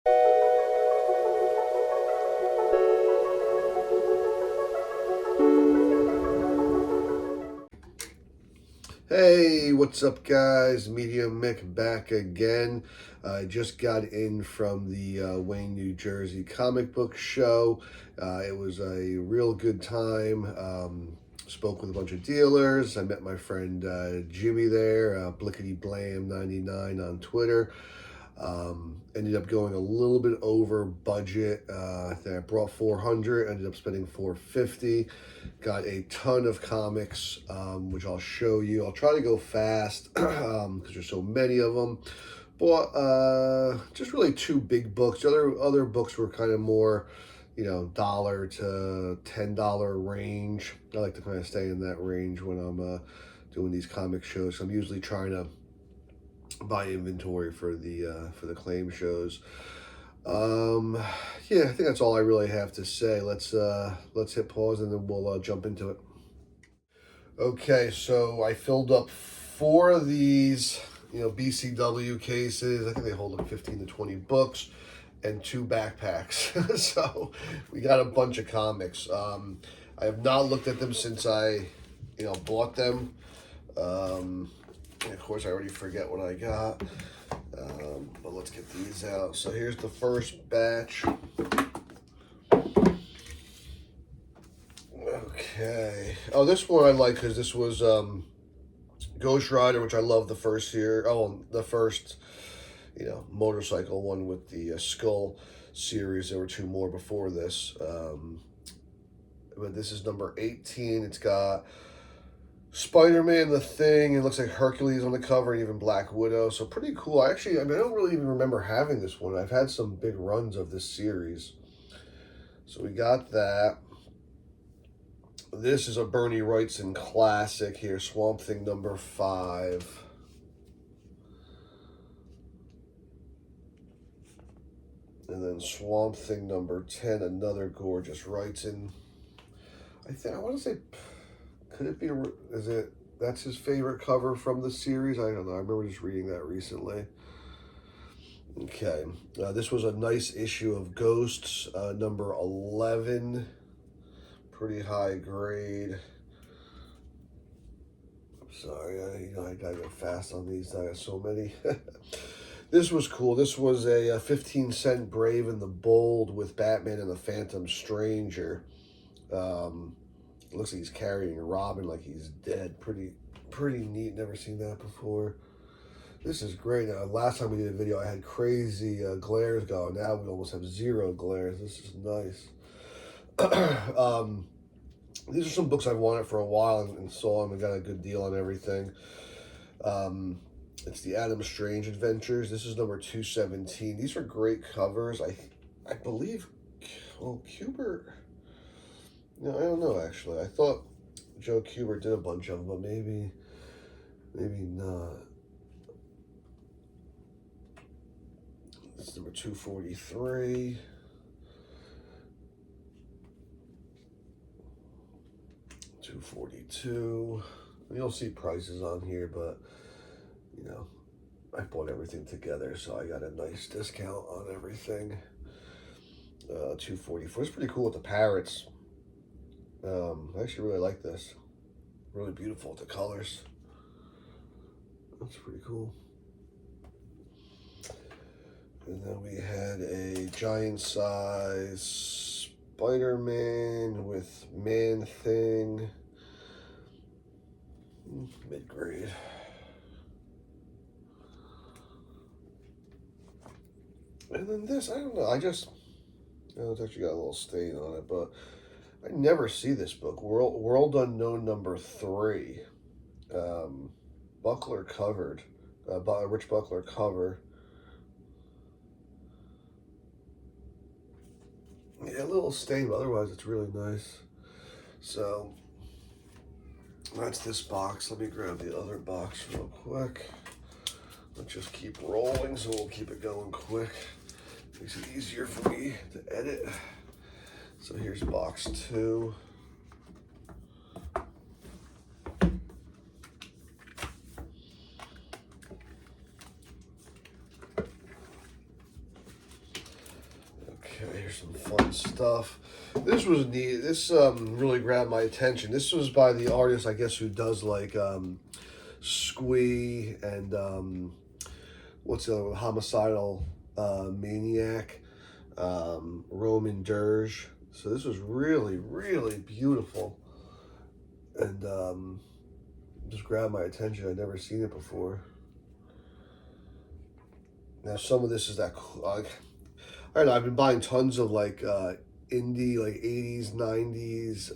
Hey, what's up, guys? Medium Mick back again. I just got in from the Wayne, New Jersey comic book show. It was a real good time. Spoke with a bunch of dealers. I met my friend Jimmy there, Blickety Blam 99 on Twitter. Ended up going a little bit over budget. I think I brought 400, ended up spending 450. Got a ton of comics, which I'll show you. I'll try to go fast because there's so many of them. Bought just really two big books. The other books were kind of more, $1 to $10 range. I like to kind of stay in that range when I'm doing these comic shows. I'm usually trying to buy inventory for the claim shows. Yeah, I think that's all I really have to say. Let's hit pause and then we'll jump into it. Okay, so I filled up four of these, BCW cases. I think they hold like 15 to 20 books and two backpacks. So we got a bunch of comics. I have not looked at them since I, bought them. And of course, I already forget what I got. But let's get these out. So here's the first batch. Okay. Oh, this one I like because this was Ghost Rider, which I love the first year. Oh, the first, motorcycle one with the Skull series. There were two more before this. But this is number 18. It's got Spider-Man, The Thing. It looks like Hercules on the cover, and even Black Widow. So pretty cool. I don't really even remember having this one. I've had some big runs of this series. So we got that. This is a Bernie Wrightson classic here, Swamp Thing number 5. And then Swamp Thing number 10, another gorgeous Wrightson. I want to say, could it be, that's his favorite cover from the series? I don't know. I remember just reading that recently. Okay. This was a nice issue of Ghosts, number 11. Pretty high grade. Sorry, I gotta go fast on these. I got so many. This was cool. This was a 15-cent Brave and the Bold with Batman and the Phantom Stranger. It looks like he's carrying Robin like he's dead. Pretty neat. Never seen that before. This is great. Last time we did a video, I had crazy glares going. Now we almost have zero glares. This is nice. These are some books I've wanted for a while and saw them and got a good deal on everything. It's the Adam Strange Adventures. This is number 217. These are great covers. I believe, well, Kubert. No, I don't know actually. I thought Joe Kubert did a bunch of them, but maybe not. This is number 243. $242. You'll see prices on here, but I bought everything together, so I got a nice discount on everything. $244. It's pretty cool with the parrots. I actually really like this. Really beautiful with the colors. That's pretty cool. And then we had a giant size Spider-Man with Man-Thing. Mid-grade. And then this, I don't know, it's actually got a little stain on it, but I never see this book. World Unknown number 3. Buckler covered. Rich Buckler cover. Yeah, a little stain, but otherwise it's really nice. So that's this box. Let me grab the other box real quick. Let's just keep rolling, so we'll keep it going quick. Makes it easier for me to edit. So here's box 2. Here's some fun stuff. This was neat. This really grabbed my attention. This was by the artist, I guess, who does like Squee and what's the other one? Homicidal Maniac, Roman Dirge. So this was really, really beautiful, and just grabbed my attention. I'd never seen it before. Now some of this is that I don't know. I've been buying tons of like indie, like 80s, 90s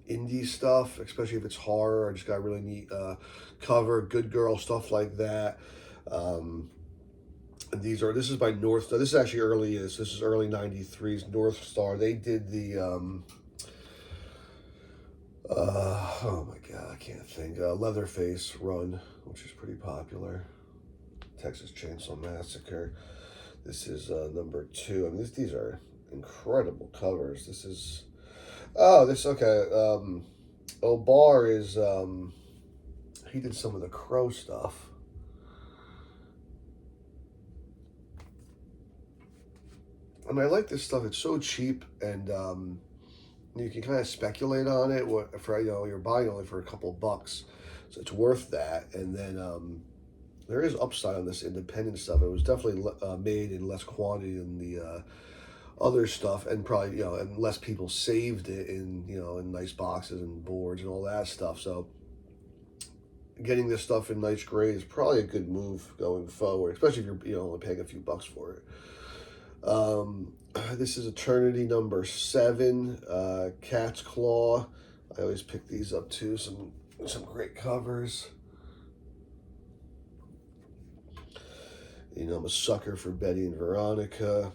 indie stuff, especially if it's horror. I just got a really neat cover, Good Girl, stuff like that. And this is by North Star. This is actually early. This is early '93's North Star. They did the oh my god, I can't think. Leatherface run, which is pretty popular. Texas Chainsaw Massacre. This is number 2. I mean, these are incredible covers. This is okay. O'Barr is he did some of the Crow stuff. I mean, I like this stuff. It's so cheap, and you can kind of speculate on it. What for? You're buying only for a couple bucks, so it's worth that. And then there is upside on this independent stuff. It was definitely made in less quantity than the other stuff, and probably and less people saved it in in nice boxes and boards and all that stuff. So getting this stuff in nice grade is probably a good move going forward, especially if you're only paying a few bucks for it. This is Eternity number 7, Cat's Claw. I always pick these up too. Some great covers. I'm a sucker for Betty and Veronica.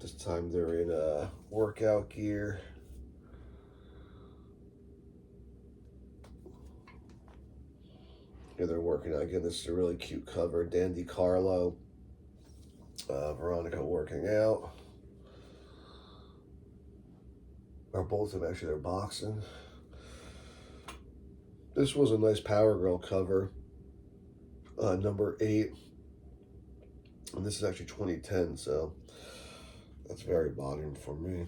This time they're in workout gear. Here they're working out. Again, this is a really cute cover. Dandy Carlo. Veronica working out. Or both of them, actually, they're boxing. This was a nice Power Girl cover. Number 8. And this is actually 2010, so that's very modern for me.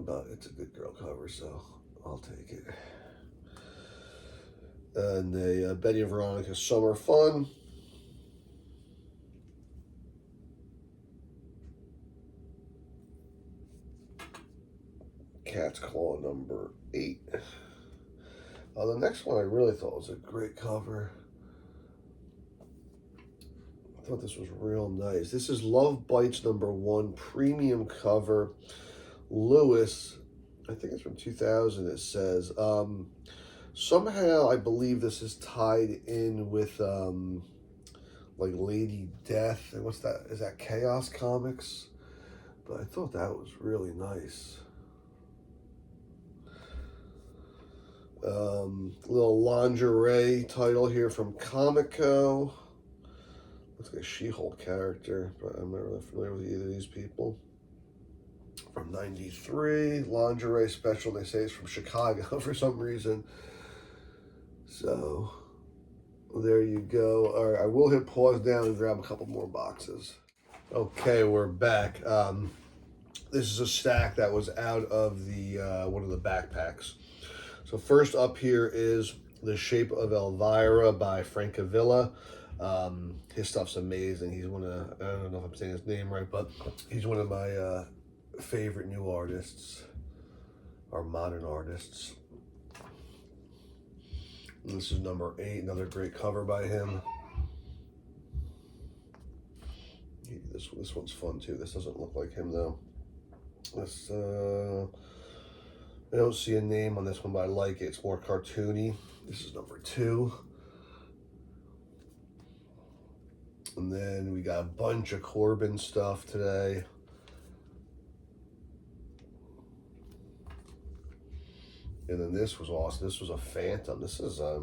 But it's a good girl cover, so I'll take it. And the Betty and Veronica Summer Fun. Cat's Claw number 8. The next one I really thought was a great cover. I thought this was real nice. This is Love Bites number 1, premium cover. Lewis, I think it's from 2000, it says. Somehow I believe this is tied in with like Lady Death. And what's that? Is that Chaos Comics? But I thought that was really nice. Little lingerie title here from Comico. Looks like a She-Hulk character, but I'm not really familiar with either of these people. From '93, lingerie special. They say it's from Chicago for some reason. So there you go. All right, I will hit pause down and grab a couple more boxes. Okay, we're back. This is a stack that was out of the one of the backpacks. So first up here is The Shape of Elvira by Francavilla. His stuff's amazing. He's one of, I don't know if I'm saying his name right, but he's one of my favorite new artists, or modern artists. And this is number 8, another great cover by him. This one's fun too. This doesn't look like him though. This I don't see a name on this one, but I like it. It's more cartoony. This is number 2. And then we got a bunch of Corbin stuff today. And then this was awesome. This was a Phantom. This is a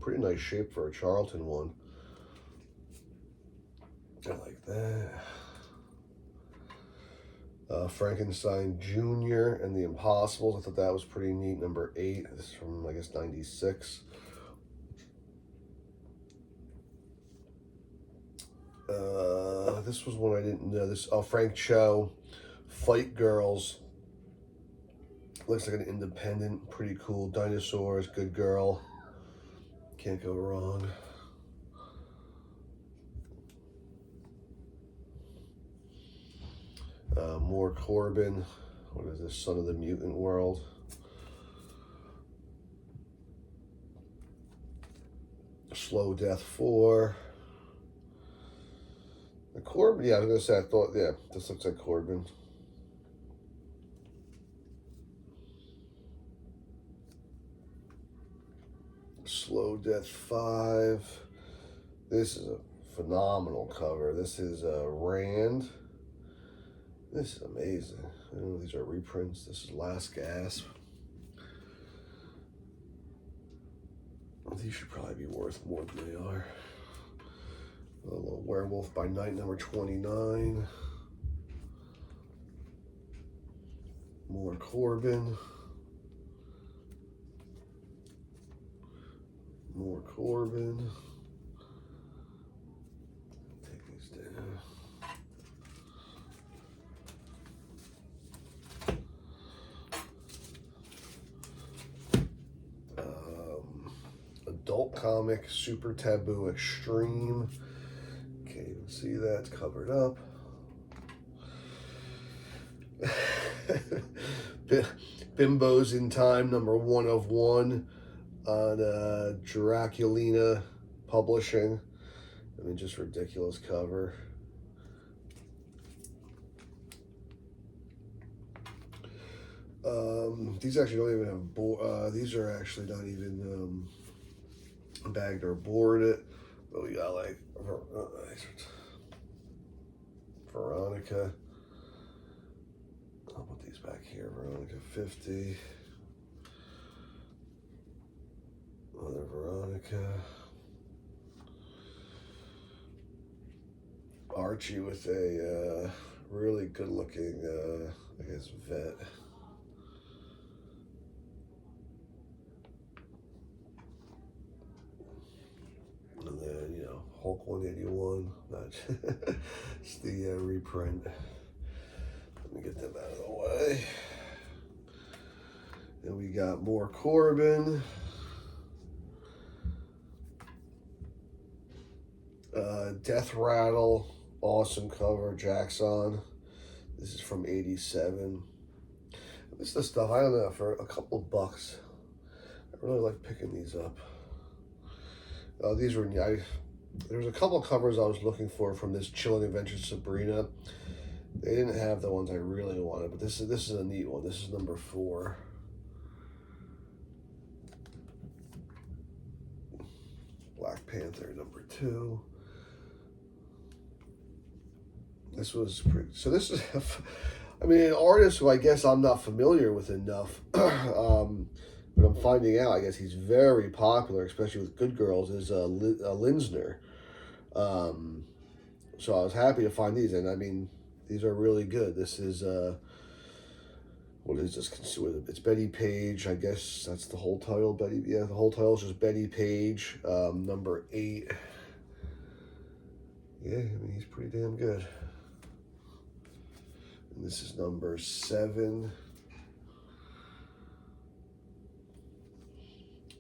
pretty nice shape for a Charlton one. I like that. Frankenstein Jr. and the Impossibles. I thought that was pretty neat. Number 8. This is from, I guess, '96. this was one I didn't know. This Frank Cho, Fight Girls. Looks like an independent, pretty cool. Dinosaurs, good girl. Can't go wrong. More Corbin. What is this? Son of the Mutant World. Slow Death 4. The Corbin, yeah, I was gonna say, I thought, yeah, this looks like Corbin. Slow Death 5. This is a phenomenal cover. This is Rand. This is amazing. I know these are reprints. This is Last Gasp. These should probably be worth more than they are. A little Werewolf by Night number 29. More Corbin. More Corbin. Take these down. Adult comic, Super Taboo Extreme. Can't even see that, it's covered up. Bimbos in Time, number 1 of 1 on Draculina Publishing. I mean, just ridiculous cover. These actually don't even have these are actually not even bagged or boarded, but we got like Veronica. I'll put these back here. Veronica 50. Another Veronica. Archie with a really good looking, I guess, vet. And then, you know, Hulk 181. It's the reprint. Let me get them out of the way. Then we got more Corbin. Death Rattle, awesome cover, Jackson. This is from '87. This is the stuff, I don't know, for a couple of bucks. I really like picking these up. These were, there was a couple of covers I was looking for from this Chilling Adventures Sabrina. They didn't have the ones I really wanted, but this is a neat one. This is number 4. Black Panther, number 2. This was pretty, so this is, I mean, an artist who I guess I'm not familiar with enough, but I'm finding out, I guess he's very popular, especially with Good Girls, is Linsner. So I was happy to find these, and I mean, these are really good. This is, what is this? It's Betty Page, I guess that's the whole title, the whole title is just Betty Page, number 8. Yeah, I mean, he's pretty damn good. And this is number 7.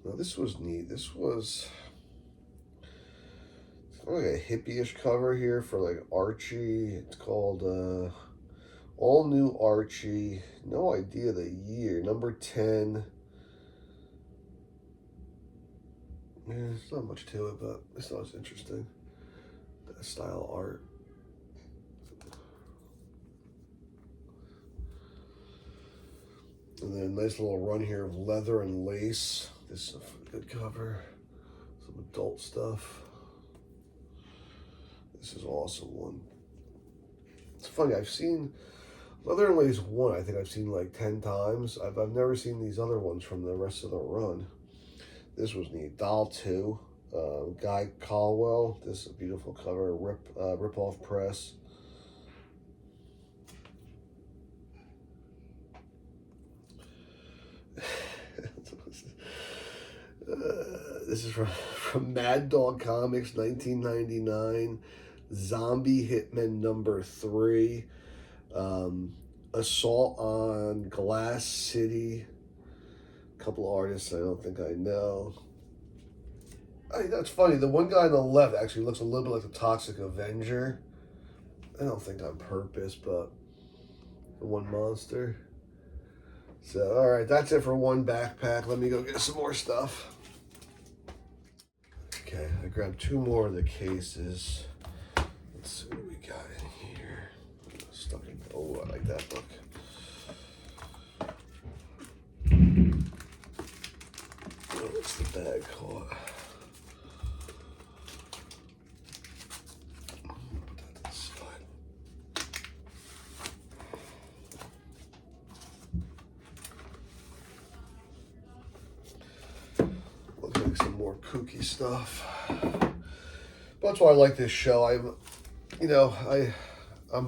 Now this was neat. This was like a hippie-ish cover here for like Archie. It's called All New Archie. No idea the year. Number 10. Yeah, it's not much to it, but it's not as interesting. That style art. And then a nice little run here of leather and lace. This is a good cover. Some adult stuff. This is awesome one. It's funny, I've seen Leather and Lace 1, I think I've seen like 10 times. I've never seen these other ones from the rest of the run. This was neat. Doll 2, Guy Caldwell. This is a beautiful cover. Rip-Off Press. This is from Mad Dog Comics, 1999. Zombie Hitman #3, Assault on Glass City. A couple artists I don't think I know. That's funny. The one guy on the left actually looks a little bit like the Toxic Avenger. I don't think on purpose, but the one monster. So, all right, that's it for one backpack. Let me go get some more stuff. Okay, I grabbed 2 more of the cases. Let's see what we got in here. Stuck in. Oh, I like that book. Oh, what's the bag called? Some more kooky stuff. But that's why I like this show. I'm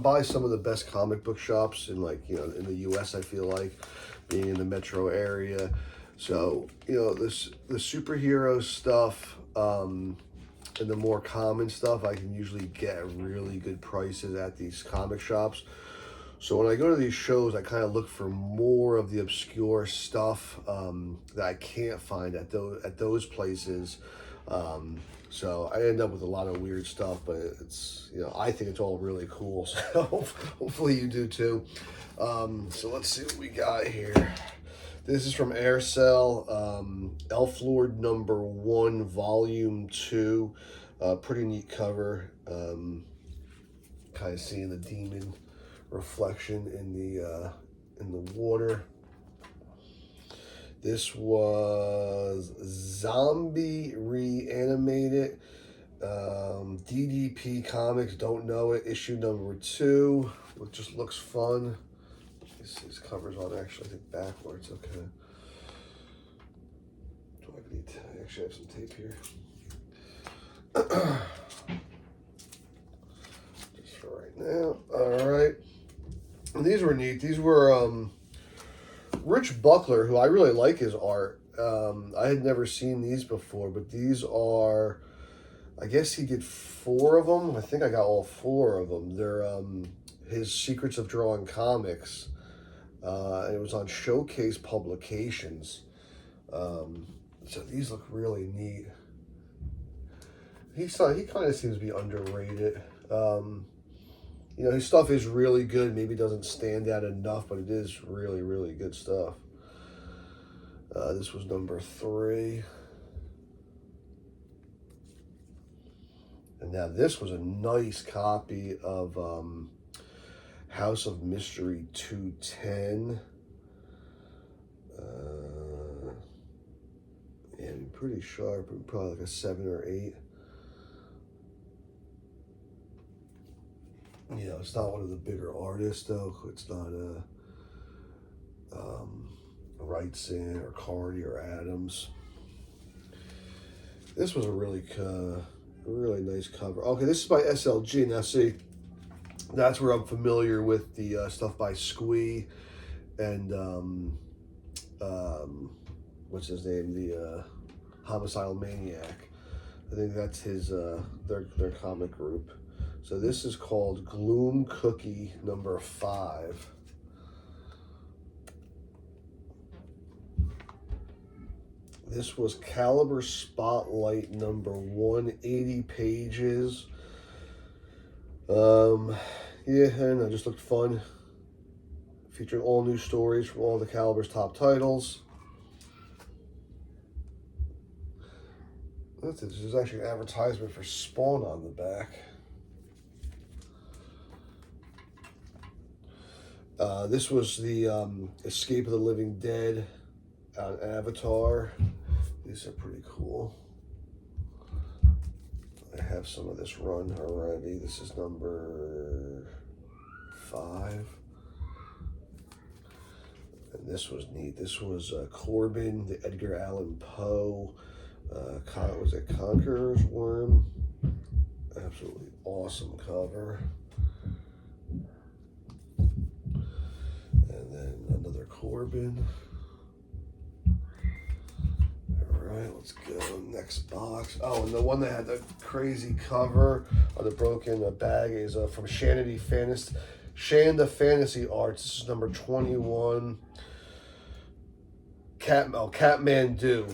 by some of the best comic book shops in in the US, I feel like, being in the metro area. So, the superhero stuff, and the more common stuff I can usually get at really good prices at these comic shops. So when I go to these shows, I kind of look for more of the obscure stuff that I can't find at those places. So I end up with a lot of weird stuff, but it's, I think it's all really cool. So hopefully you do too. So let's see what we got here. This is from Aircel, Elflord #1, Volume 2. Pretty neat cover. Kind of seeing the demon reflection in the water. This was Zombie Reanimated, DDP Comics, don't know it, issue #2, which just looks fun. These covers on actually, I think backwards. Okay. Do I need to actually have some tape here? Just for right now. All right. These were neat. These were Rich Buckler, who I really like his art. I had never seen these before, but these are, I guess he did 4 of them. I think I got all 4 of them. They're his Secrets of Drawing Comics. And it was on Showcase Publications. So these look really neat. He kind of seems to be underrated. His stuff is really good. Maybe doesn't stand out enough, but it is really, really good stuff. This was #3. And now this was a nice copy of House of Mystery 210. Yeah, pretty sharp. Probably like a 7 or 8. It's not one of the bigger artists, though. It's not Wrightson or Cardi or Adams. This was a really nice cover. Okay, this is by SLG. Now, see, that's where I'm familiar with the stuff by Squee and what's his name? The Homicidal Maniac. I think that's his their comic group. So this is called Gloom Cookie #5. This was Caliber Spotlight #1, 80 pages. Yeah, I don't know, just looked fun. Featuring all new stories from all the Caliber's top titles. There's actually an advertisement for Spawn on the back. This was the Escape of the Living Dead on Avatar. These are pretty cool. I have some of this run already. This is #5. And this was neat. This was Corbin, the Edgar Allan Poe. Was it Conqueror's Worm? Absolutely awesome cover. And then another Corbin. All right, let's go. Next box. Oh, and the one that had the crazy cover of the broken bag is from Shanda Fantasy Arts. This is number 21. Catmandu.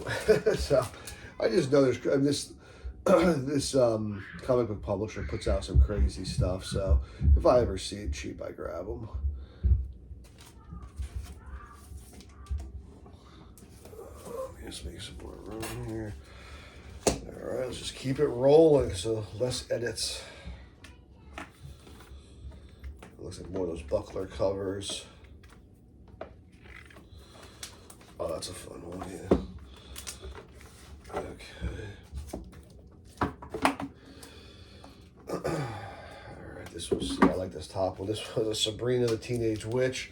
So I just know this this comic book publisher puts out some crazy stuff. So if I ever see it cheap, I grab them. Just make some more room here. All right, let's just keep it rolling. So less edits. Looks like more of those buckler covers. Oh, that's a fun one, yeah. Okay. All right, this was, I like this top one. This was a Sabrina the Teenage Witch.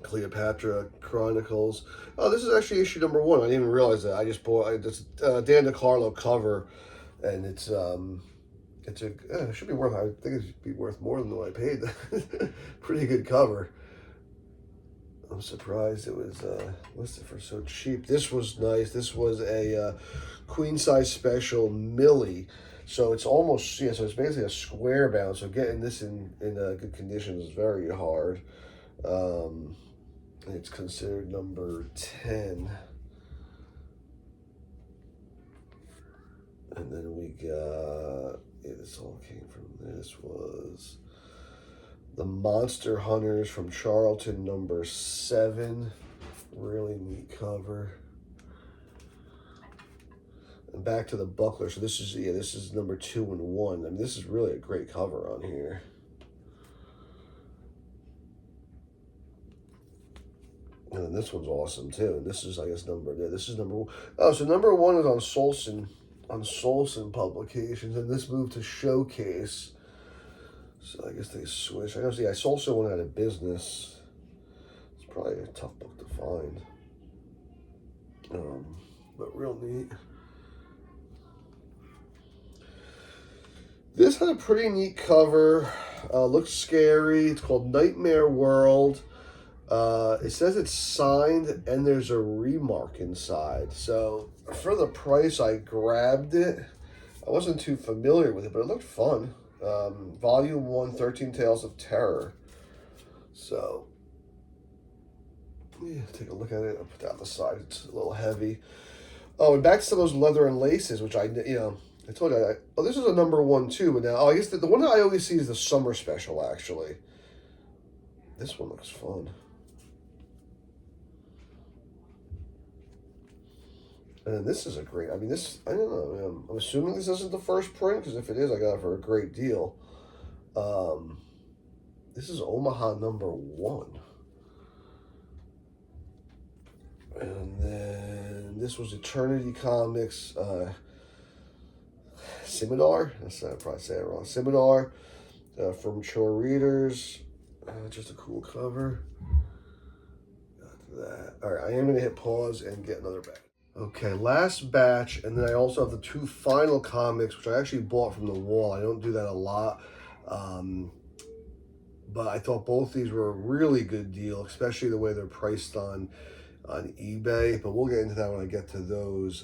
Cleopatra Chronicles. Oh, this is actually issue number 1. I didn't even realize that. I just bought this Dan DeCarlo cover, and it should be worth. I think it should be worth more than what I paid. Pretty good cover. I'm surprised it was listed for so cheap. This was nice. This was a queen size special Millie. So it's almost, yeah, so it's basically a square bound. So getting this in good condition is very hard. It's considered number 10. And then we got, yeah, this all came from, this was The Monster Hunters from Charlton, number 7. Really neat cover. And back to the buckler. So this is, yeah, this is number 2 and 1. I mean, this is really a great cover on here. And then this one's awesome too. And this is, I guess, number 1. Oh, so number 1 is on Solson Publications, and this moved to Showcase. So I guess they switched. I know, see, I Solson went out of business. It's probably a tough book to find. But real neat. This had a pretty neat cover. Looks scary. It's called Nightmare World. It says it's signed and there's a remark inside. So for the price, I grabbed it. I wasn't too familiar with it, but it looked fun. Volume 1, 13 Tales of Terror. So yeah, take a look at it. I'll put that on the side. It's a little heavy. Oh, and back to some of those leather and laces, which I told you, oh, this is a number 1 too, but now, I guess the one that I always see is the summer special, actually. This one looks fun. And this is a great, I mean, this, I don't know, I'm assuming this isn't the first print, because if it is, I got it for a great deal. This is Omaha number 1. And then this was Eternity Comics, Scimitar, I'll probably say it wrong, Scimitar, from Chore Readers. Just a cool cover. Got that. All right, I am going to hit pause and get another bag. Okay, last batch, and then I also have the 2 final comics, which I actually bought from the wall. I don't do that a lot, but I thought both these were a really good deal, especially the way they're priced on eBay. But we'll get into that when I get to those.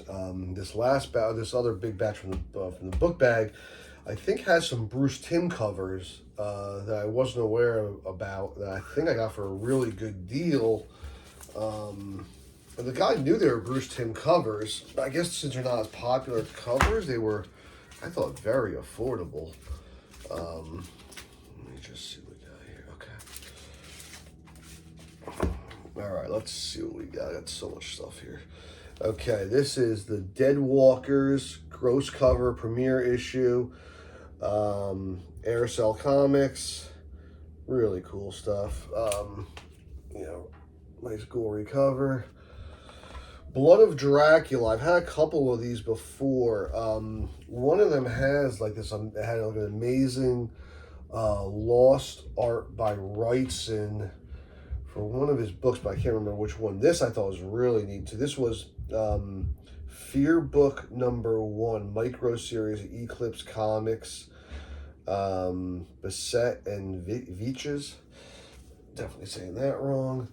This last batch, this other big batch from the book bag, I think has some Bruce Timm covers that I wasn't aware about, that I think I got for a really good deal. And the guy knew they were Bruce Timm covers. I guess since they're not as popular covers, they were, I thought, very affordable. Let me just see what we got here. Okay. All right, let's see what we got. I got so much stuff here. Okay, this is the Dead Walkers gross cover premiere issue. Aircel Comics. Really cool stuff. Nice gory cover. Blood of Dracula. I've had a couple of these before. One of them has like this. It had like an amazing lost art by Wrightson for one of his books, but I can't remember which one. This I thought was really neat too. This was Fear Book number 1, micro series, Eclipse Comics. Bissett and Viches. Definitely saying that wrong.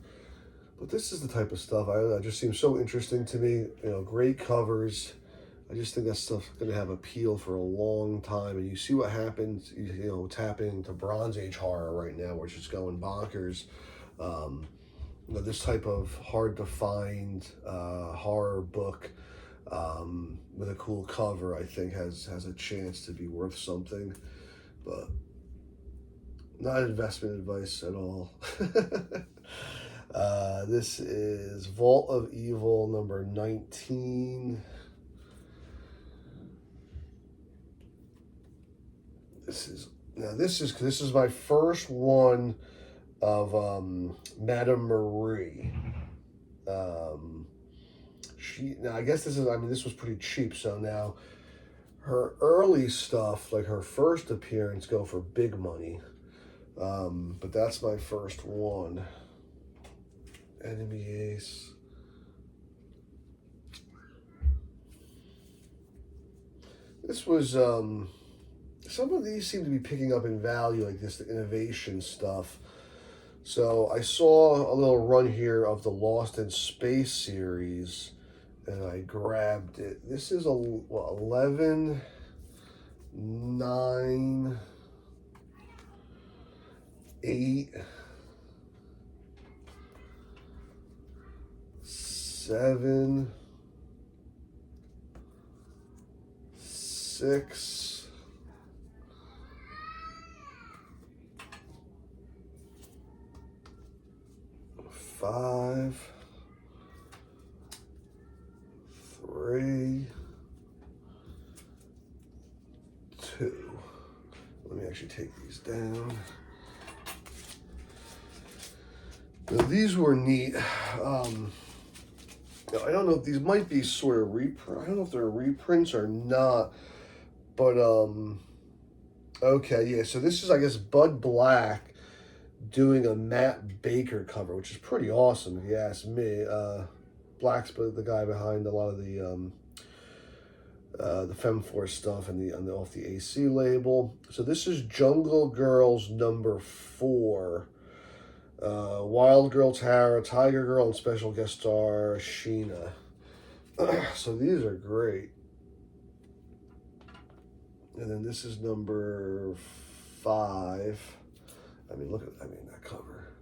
But this is the type of stuff I just seems so interesting to me. You know, great covers. I just think that stuff's going to have appeal for a long time. And you see what happens, you know, what's happening to Bronze Age horror right now, which is going bonkers. You know, this type of hard to find horror book with a cool cover, I think has a chance to be worth something. But not investment advice at all. This is Vault of Evil number 19. This is my first one of Madame Marie. I guess this was pretty cheap, so now her early stuff, like her first appearance, go for big money. But that's my first one. Enemy Ace. This was some of these seem to be picking up in value, like this, the innovation stuff. So I saw a little run here of the Lost in Space series, and I grabbed it. This is 11, 9, 8, 7, 6, 5, 3, 2. Let me actually take these down. Now, these were neat. I don't know if these might be sort of reprint. I don't know if they're reprints or not. But okay, yeah. So this is, I guess, Bud Black doing a Matt Baker cover, which is pretty awesome if you ask me. Black's the guy behind a lot of the Femforce stuff and the off the AC label. So this is Jungle Girls number 4. Wild Girl Tara, Tiger Girl, and special guest star Sheena. So these are great. And then this is number 5. Look at that cover.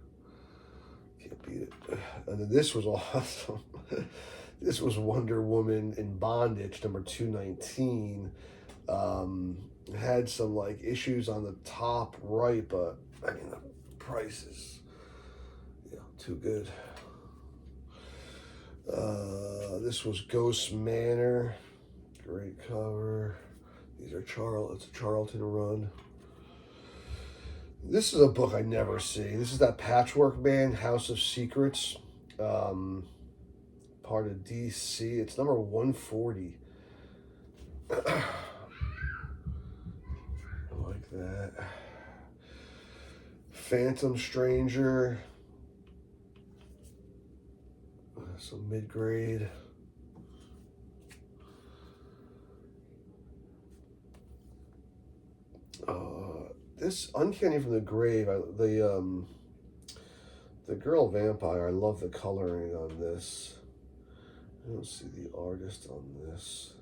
Can't beat it. And then this was awesome. This was Wonder Woman in Bondage, number 219. Had some like issues on the top right, but the price is too good. This was Ghost Manor. Great cover. These are it's a Charlton run. This is a book I never see. This is that Patchwork Man, House of Secrets. Part of DC. It's number 140. I like that. Phantom Stranger. Some mid-grade. This Uncanny from the Grave, the Girl Vampire, I love the coloring on this. I don't see the artist on this.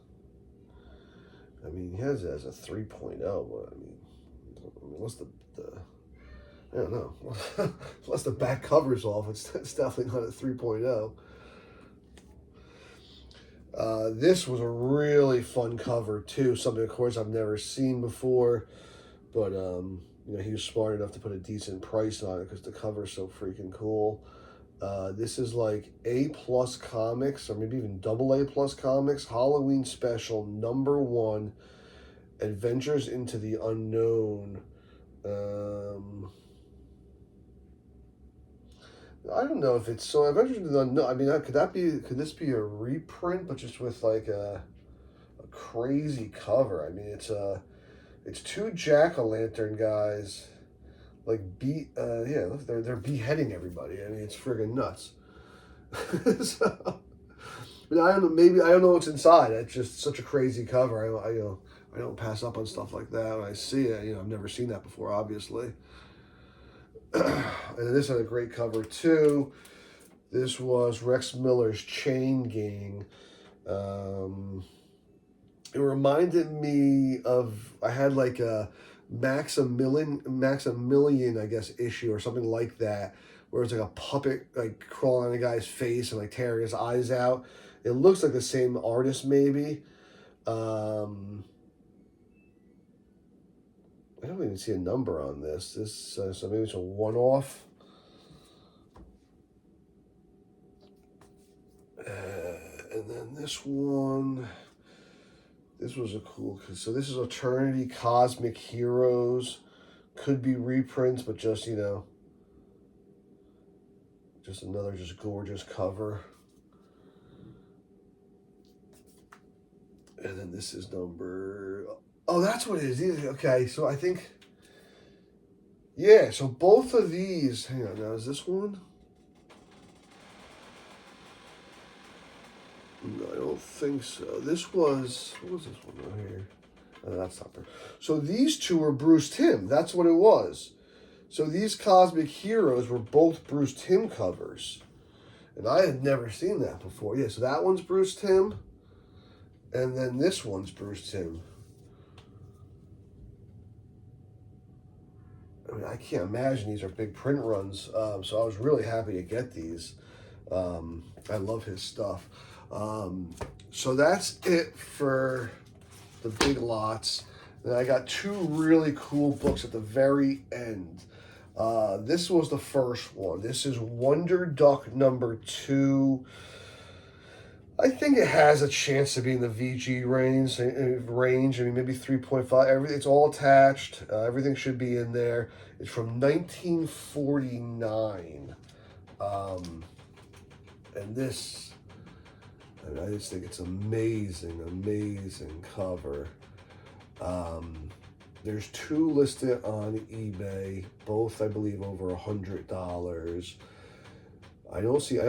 He has it as a 3.0, but unless I don't know. Unless the back cover's off, it's definitely not a 3.0. This was a really fun cover too. Something, of course, I've never seen before, but he was smart enough to put a decent price on it because the cover's so freaking cool. This is like A+ Comics, or maybe even AA+ Comics, Halloween special number 1, Adventures into the Unknown. I don't know if it's so Adventures into the Unknown. Could this be a reprint, but just with like a crazy cover? It's 2 jack-o'-lantern guys, like they're beheading everybody. It's friggin' nuts. So, I don't know. I don't know what's inside. It's just such a crazy cover. I don't pass up on stuff like that when I see it. I've never seen that before, obviously. And then this had a great cover too. This was Rex Miller's Chain Gang. It reminded me of, I had like a Maximilian, I guess, issue or something like that, where it's like a puppet like crawling on a guy's face and like tearing his eyes out. It looks like the same artist, maybe. I don't even see a number on this. So maybe it's a one-off. And then this one. This was a cool. So this is Eternity Cosmic Heroes. Could be reprints, but just, you know, just another just gorgeous cover. And then this is number... Oh, that's what it is. Okay, so I think... Yeah, so both of these... Hang on, now is this one? No, I don't think so. This was... What was this one right here? Oh, that's not there. So these two were Bruce Timm. That's what it was. So these Cosmic Heroes were both Bruce Timm covers. And I had never seen that before. Yeah, so that one's Bruce Timm. And then this one's Bruce Timm. I mean, I can't imagine these are big print runs. So I was really happy to get these. I love his stuff. So that's it for the big lots. And I got two really cool books at the very end. This was the first one. This is Wonder Duck number 2. I think it has a chance to be in the VG range. I mean, maybe 3.5. It's all attached. Everything should be in there. It's from 1949. And this, I just think it's amazing, amazing cover. There's two listed on eBay, both I believe over $100. I don't think I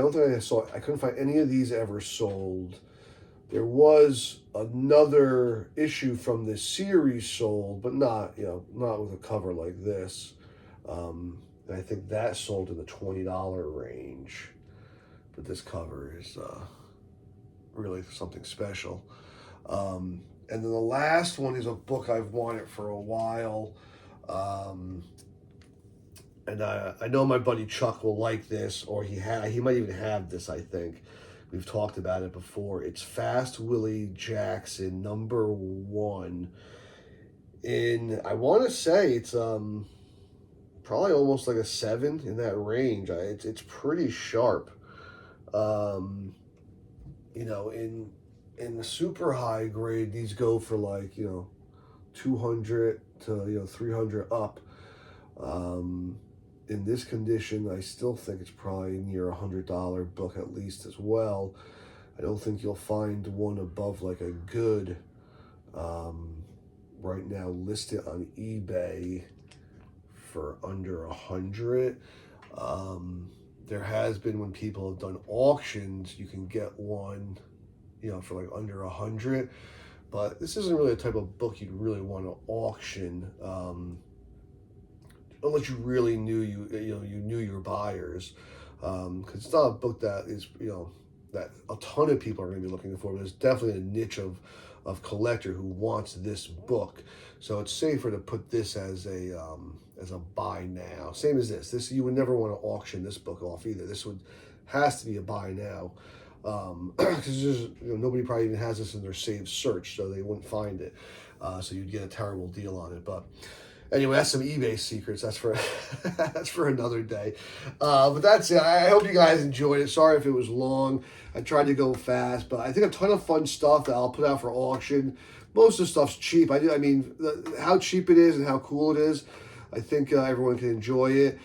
couldn't find any of these ever sold. There was another issue from this series sold, but not with a cover like this. And I think that sold in the $20 range. But this cover is really something special. And then the last one is a book I've wanted for a while. And I know my buddy Chuck will like this, or he might even have this, I think. We've talked about it before. It's Fast Willie Jackson, number 1. I want to say it's probably almost like a 7 in that range. It's pretty sharp. You know, in the super high grade, these go for like, 200 to 300 up. In this condition, I still think it's probably near $100 book at least as well. I don't think you'll find one above like a good right now listed on eBay for under 100. There has been, when people have done auctions, you can get one, for like under 100. But this isn't really the type of book you'd really want to auction. Unless you really knew you knew your buyers, because it's not a book that is that a ton of people are going to be looking for. But there's definitely a niche of collector who wants this book, so it's safer to put this as a buy now. Same as this you would never want to auction this book off either. This has to be a buy now, because nobody probably even has this in their saved search, so they wouldn't find it. So you'd get a terrible deal on it, but. Anyway, that's some eBay secrets. That's for that's for another day. But that's it. I hope you guys enjoyed it. Sorry if it was long. I tried to go fast, but I think a ton of fun stuff that I'll put out for auction. Most of the stuff's cheap. I mean, how cheap it is and how cool it is, I think everyone can enjoy it.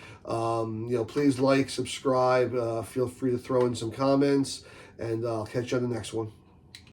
Please like, subscribe. Feel free to throw in some comments, and I'll catch you on the next one.